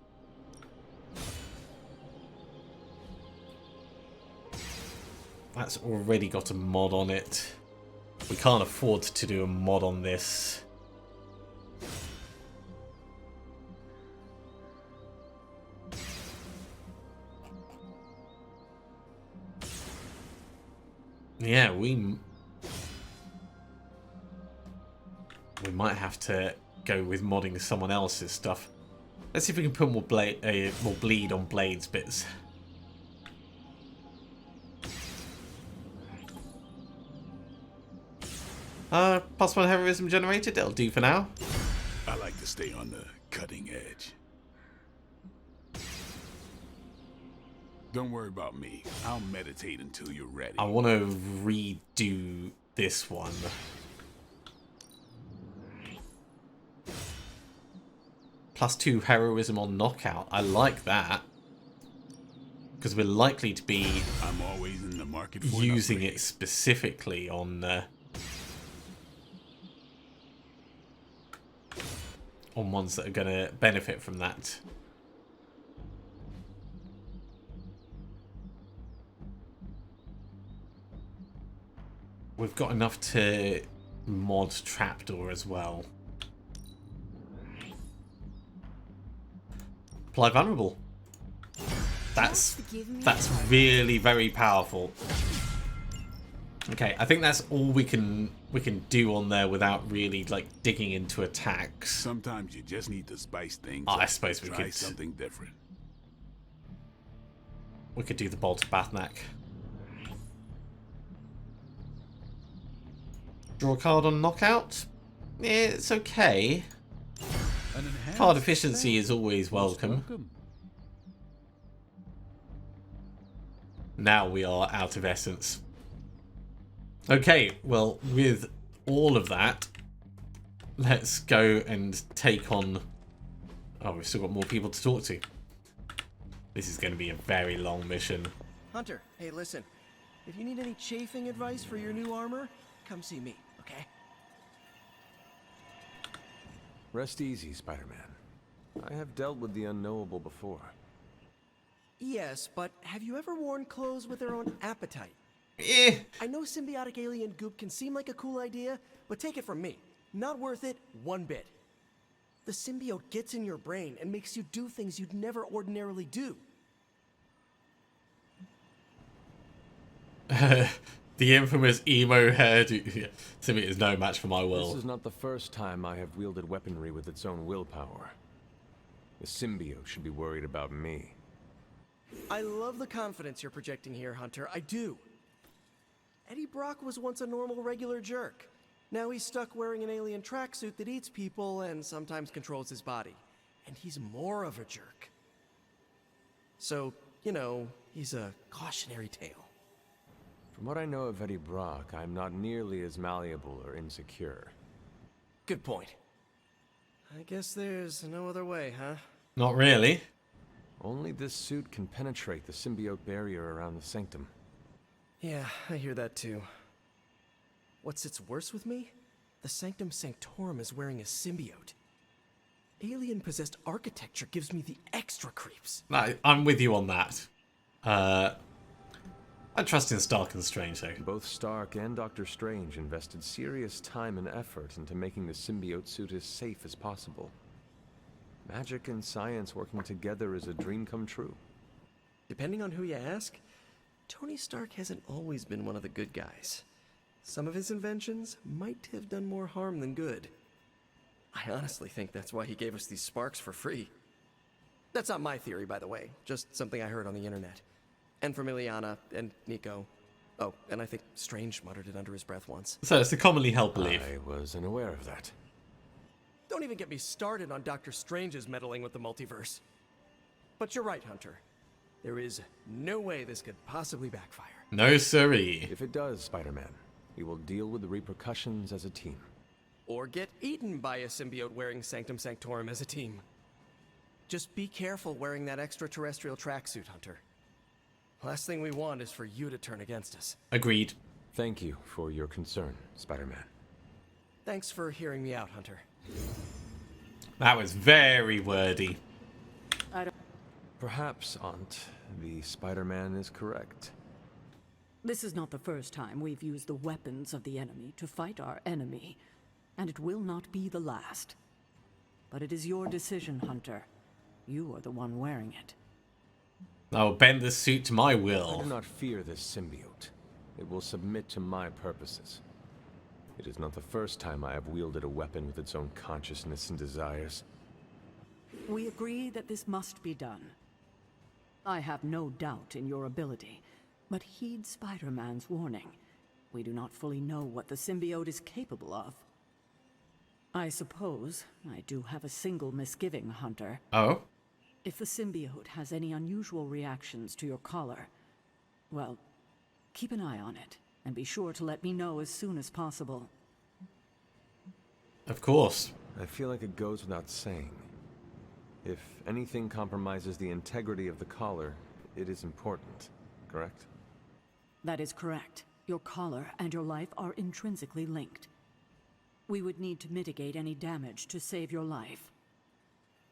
That's already got a mod on it. We can't afford to do a mod on this. Yeah, we might have to go with modding someone else's stuff. Let's see if we can put more bleed on Blade's bits. +1 heroism generated. It'll do for now. I like to stay on the cutting edge. Don't worry about me. I'll meditate until you're ready. I want to redo this one. +2 heroism on knockout. I like that. Because we're likely to be I'm always in the market for using it specifically on ones that are going to benefit from that. We've got enough to mod trapdoor as well. Apply vulnerable. That's really very powerful. Okay, I think that's all we can do on there without really like digging into attacks. Sometimes you just need to spice things I up. suppose we Try could something different. We could do the Bolt of Bathnak. Draw a card on knockout. Yeah, it's okay. Card efficiency is always welcome. Now we are out of essence. Okay, well, with all of that, let's go and take on... Oh, we've still got more people to talk to. This is going to be a very long mission. Hunter, hey, listen. If you need any chafing advice for your new armor, come see me, okay? Rest easy, Spider-Man. I have dealt with the unknowable before. Yes, but have you ever worn clothes with their own appetite? Eh. I know symbiotic alien goop can seem like a cool idea, but take it from me. Not worth it one bit. The symbiote gets in your brain and makes you do things you'd never ordinarily do. The infamous emo hairdo. To me, is no match for my will. This is not the first time I have wielded weaponry with its own willpower. The symbiote should be worried about me. I love the confidence you're projecting here, Hunter. I do. Eddie Brock was once a normal, regular jerk. Now he's stuck wearing an alien tracksuit that eats people and sometimes controls his body. And he's more of a jerk. So, you know, he's a cautionary tale. From what I know of Eddie Brock, I'm not nearly as malleable or insecure. Good point. I guess there's no other way, huh? Not really. Only this suit can penetrate the symbiote barrier around the sanctum. Yeah, I hear that too. What sits worse with me? The Sanctum Sanctorum is wearing a symbiote. Alien-possessed architecture gives me the extra creeps. I'm with you on that. I trust in Stark and Strange, though. Both Stark and Dr. Strange invested serious time and effort into making the symbiote suit as safe as possible. Magic and science working together is a dream come true. Depending on who you ask, Tony Stark hasn't always been one of the good guys. Some of his inventions might have done more harm than good. I honestly think that's why he gave us these sparks for free. That's not my theory, by the way, just something I heard on the internet. And from Ileana and Nico. Oh, and I think Strange muttered it under his breath once. So it's a commonly held belief. I was unaware of that. Don't even get me started on Dr. Strange's meddling with the multiverse. But you're right, Hunter. There is no way this could possibly backfire. No siree. If it does, Spider-Man, we will deal with the repercussions as a team. Or get eaten by a symbiote wearing Sanctum Sanctorum as a team. Just be careful wearing that extraterrestrial tracksuit, Hunter. Last thing we want is for you to turn against us. Agreed. Thank you for your concern, Spider-Man. Thanks for hearing me out, Hunter. That was very wordy. Perhaps, Aunt, the Spider-Man is correct. This is not the first time we've used the weapons of the enemy to fight our enemy, and it will not be the last. But it is your decision, Hunter. You are the one wearing it. I will bend the suit to my I will. do not fear this symbiote. It will submit to my purposes. It is not the first time I have wielded a weapon with its own consciousness and desires. We agree that this must be done. I have no doubt in your ability, but heed Spider-Man's warning. We do not fully know what the symbiote is capable of. I suppose I do have a single misgiving, Hunter. Oh? If the symbiote has any unusual reactions to your collar, well, keep an eye on it, and be sure to let me know as soon as possible. Of course. I feel like it goes without saying. If anything compromises the integrity of the collar, it is important, correct? That is correct. Your collar and your life are intrinsically linked. We would need to mitigate any damage to save your life.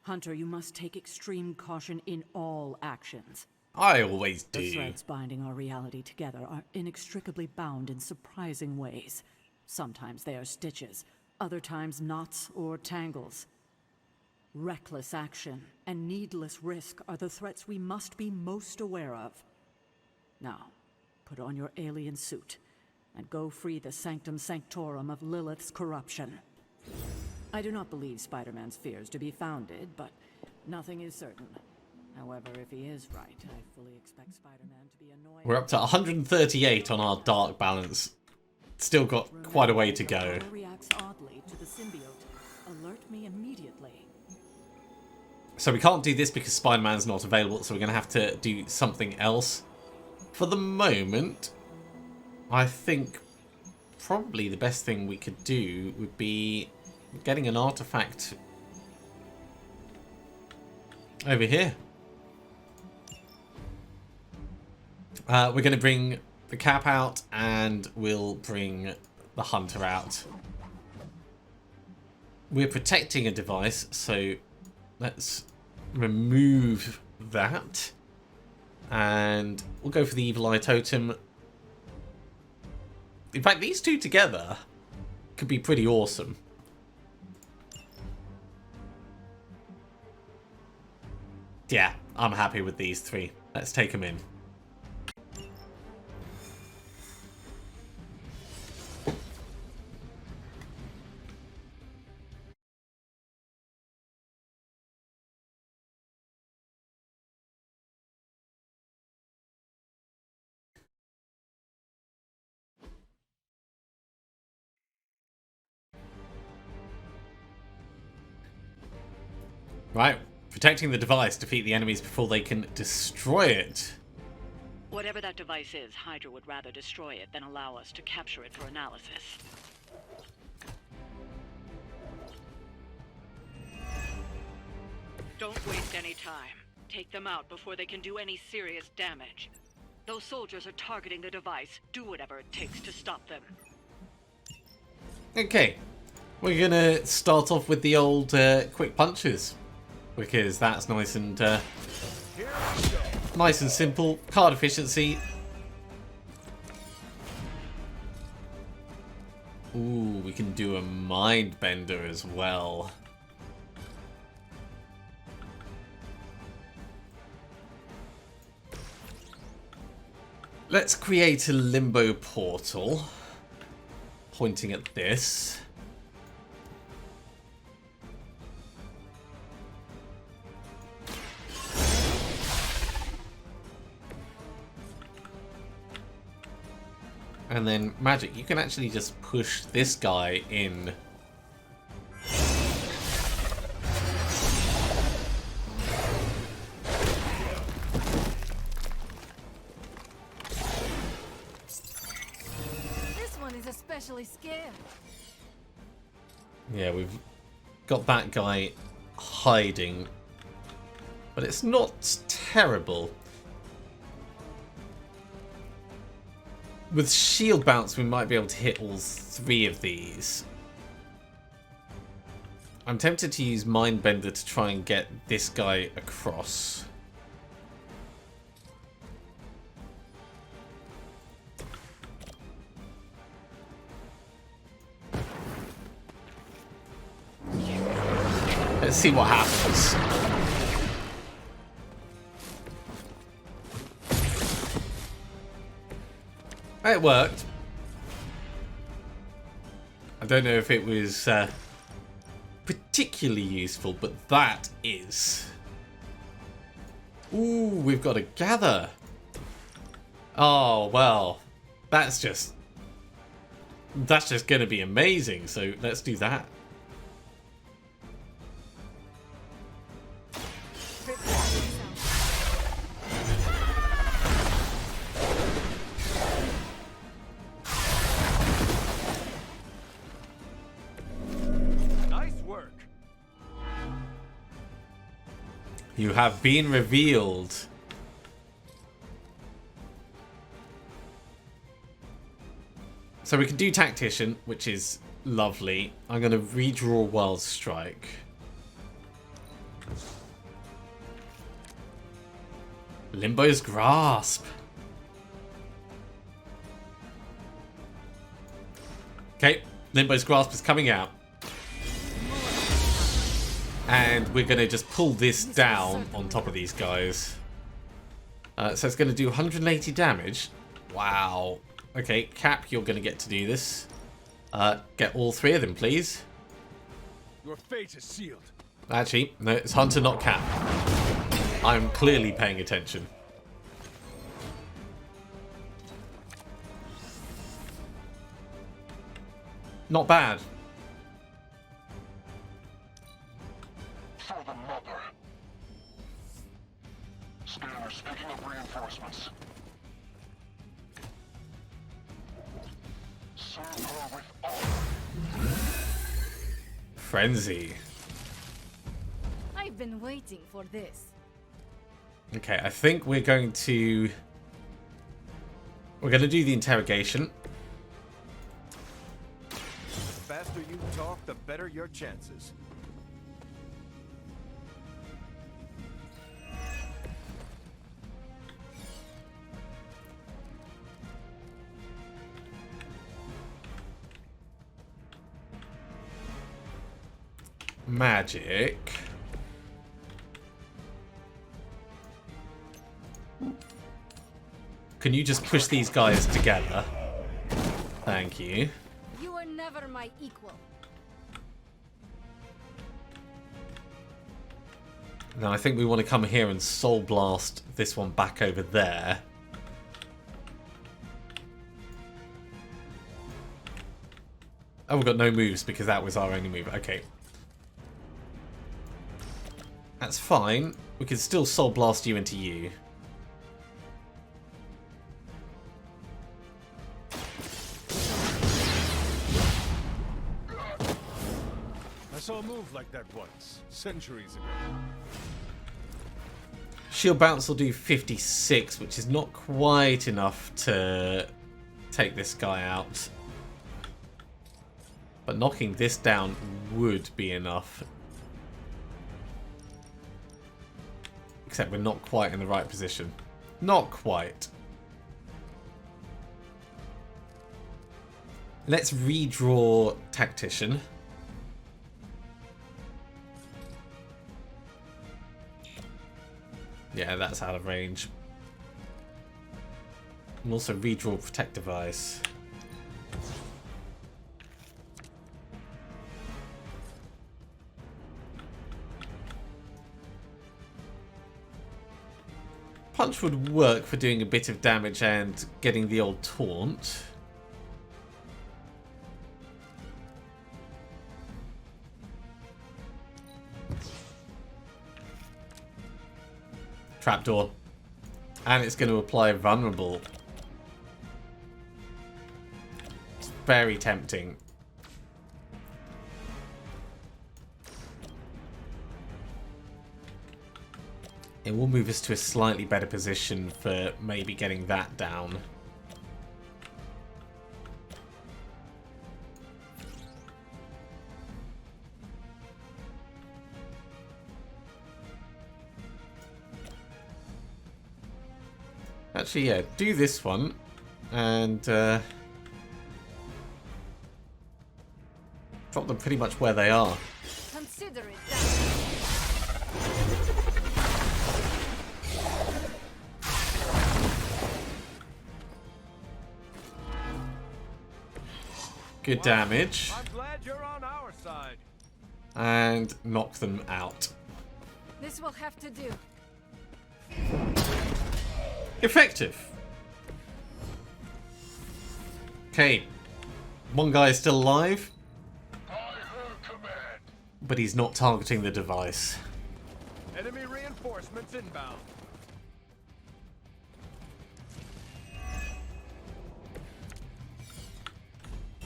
Hunter, you must take extreme caution in all actions. I always do. The threads binding our reality together are inextricably bound in surprising ways. Sometimes they are stitches, other times knots or tangles. Reckless action and needless risk are the threats we must be most aware of. Now, put on your alien suit and go free the Sanctum Sanctorum of Lilith's corruption. I do not believe Spider-Man's fears to be founded, but nothing is certain. However, if he is right, I fully expect Spider-Man to be annoyed. We're up to 138 on our dark balance. Still got quite a way to go. If the reacts oddly to the symbiote, alert me immediately. So we can't do this because Spider-Man's not available, so we're going to have to do something else. For the moment, I think probably the best thing we could do would be getting an artifact over here. We're going to bring the Cap out, and we'll bring the Hunter out. We're protecting a device, so let's remove that. And we'll go for the Evil Eye Totem. In fact, these two together could be pretty awesome. Yeah, I'm happy with these three. Let's take them in. Right, protecting the device, defeat the enemies before they can destroy it. Whatever that device is, Hydra would rather destroy it than allow us to capture it for analysis. Don't waste any time. Take them out before they can do any serious damage. Those soldiers are targeting the device. Do whatever it takes to stop them. Okay, we're gonna start off with the old quick punches, because that's nice and simple. Card efficiency. Ooh, we can do a mind bender as well. Let's create a limbo portal, pointing at this. And then Magik, you can actually just push this guy in. This one is especially scared. Yeah, we've got that guy hiding, but it's not terrible. With shield bounce, we might be able to hit all three of these. I'm tempted to use Mindbender to try and get this guy across. Let's see what happens. It worked. I don't know if it was particularly useful, but that is. Ooh, we've got to gather. Oh, well, that's just going to be amazing. So let's do that. You have been revealed. So we can do Tactician, which is lovely. I'm going to redraw Wild Strike. Limbo's Grasp. Okay, Limbo's Grasp is coming out. And we're going to just pull this down on top of these guys. So it's going to do 180 damage. Wow. Okay, Cap, you're going to get to do this. Get all three of them, please. Your fate is sealed. Actually, no, it's Hunter, not Cap. I'm clearly paying attention. Not bad. For the mother. Scanners picking up reinforcements. Serve her with honor. Frenzy. I've been waiting for this. Okay, I think we're going to... We're going to do the interrogation. The faster you talk, the better your chances. Magik. Can you just push these guys together? Thank you. You were never my equal. Now I think we want to come here and Soul Blast this one back over there. Oh, we've got no moves because that was our only move. Okay. That's fine. We can still Soul Blast you into you. I saw a move like that once, centuries ago. Shield Bounce will do 56, which is not quite enough to take this guy out. But knocking this down would be enough. Except we're not quite in the right position. Not quite. Let's redraw Tactician. Yeah, that's out of range. And also redraw Protect Device. Punch would work for doing a bit of damage and getting the old taunt. Trapdoor. And it's going to apply Vulnerable. It's very tempting. It will move us to a slightly better position for maybe getting that down. Actually, yeah, do this one. And drop them pretty much where they are. Consider it Good damage. I'm glad you're on our side. And knock them out. This will have to do. Effective. Okay. One guy is still alive. But he's not targeting the device. Enemy reinforcements inbound.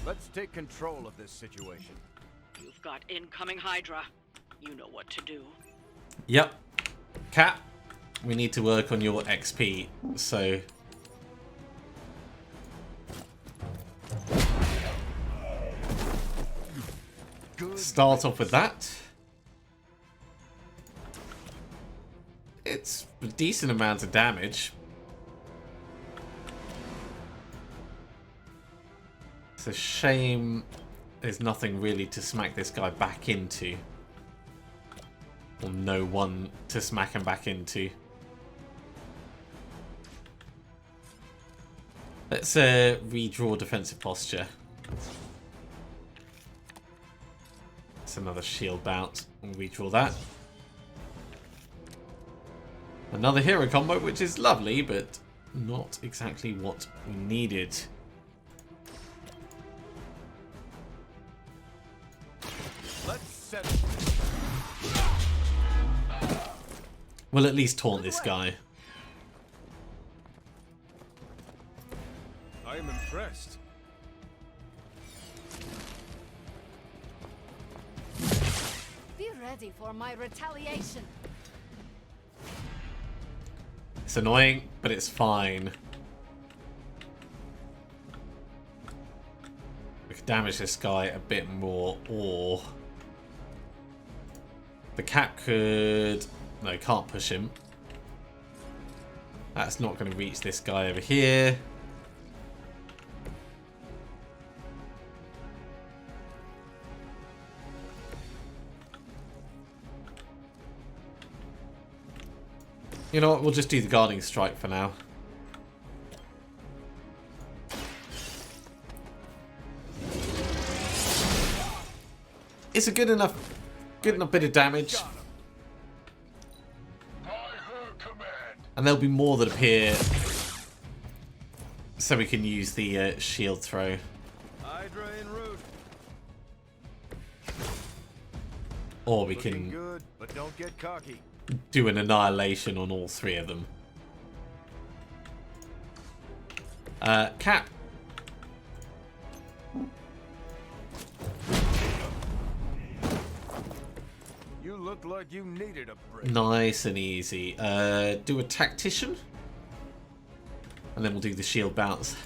Let's take control of this situation. You've got incoming Hydra. You know what to do. Yep. Cap, we need to work on your XP, so... start off with that. It's a decent amount of damage. It's a shame there's nothing really to smack this guy back into. Or no one to smack him back into. Let's redraw defensive posture. It's another shield bounce. We'll redraw that. Another hero combo, which is lovely, but not exactly what we needed. We'll at least taunt this guy. I am impressed. Be ready for my retaliation. It's annoying, but it's fine. We can damage this guy a bit more, or... the Cap could... no, can't push him. That's not going to reach this guy over here. You know what, we'll just do the guarding strike for now. It's a good enough bit of damage. And there'll be more that appear, so we can use the shield throw. Hydra en route. Or we can Good, but don't get cocky. do an annihilation on all three of them. Cap. You look like you needed a break. Nice and easy. Do a tactician. And then we'll do the shield bounce.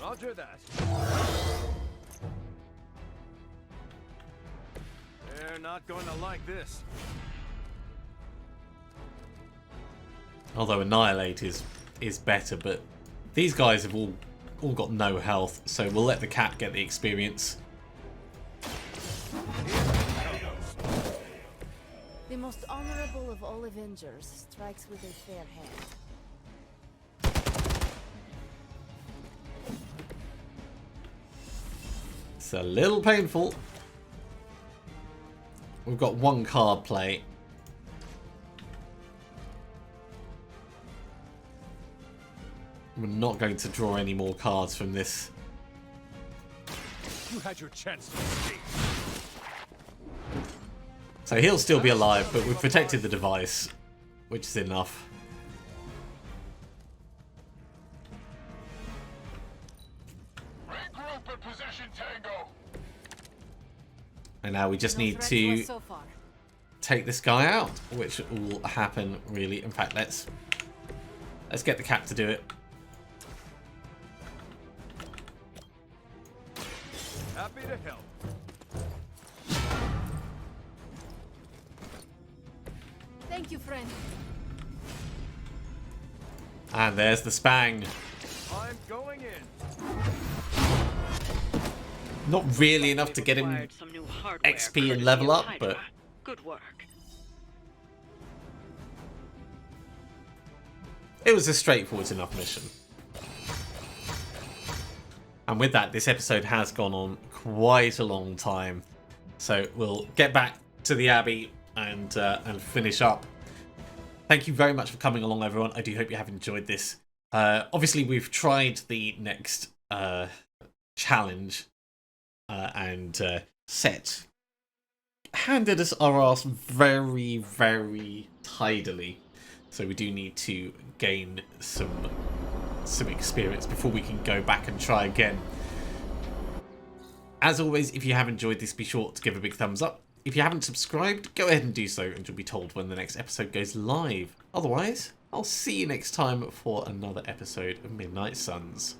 Roger that. They're not going to like this. Although annihilate is better, but these guys have all got no health, so we'll let the Cap get the experience. The most honorable of all Avengers strikes with a fair hand. It's a little painful. We've got one card play. We're not going to draw any more cards from this. You had your chance to escape. So he'll still be alive, but we've protected the device, which is enough. Regroup and position Tango. And now we just No need threat to us so far. take this guy out, which will happen really. In fact, let's get the Cap to do it. Happy to help. Thank you, friend. And there's the Spang. I'm going in. Not really enough to get him XP and level up, but Good work. it was a straightforward enough mission. And with that, this episode has gone on quite a long time. So we'll get back to the Abbey and finish up. Thank you very much for coming along, everyone. I do hope you have enjoyed this. Obviously, we've tried the next challenge and Set handed us our ass very, very tidily. So we do need to gain some experience before we can go back and try again. As always, if you have enjoyed this, be sure to give a big thumbs up. If you haven't subscribed, go ahead and do so, and you'll be told when the next episode goes live. Otherwise, I'll see you next time for another episode of Midnight Suns.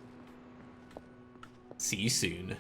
See you soon.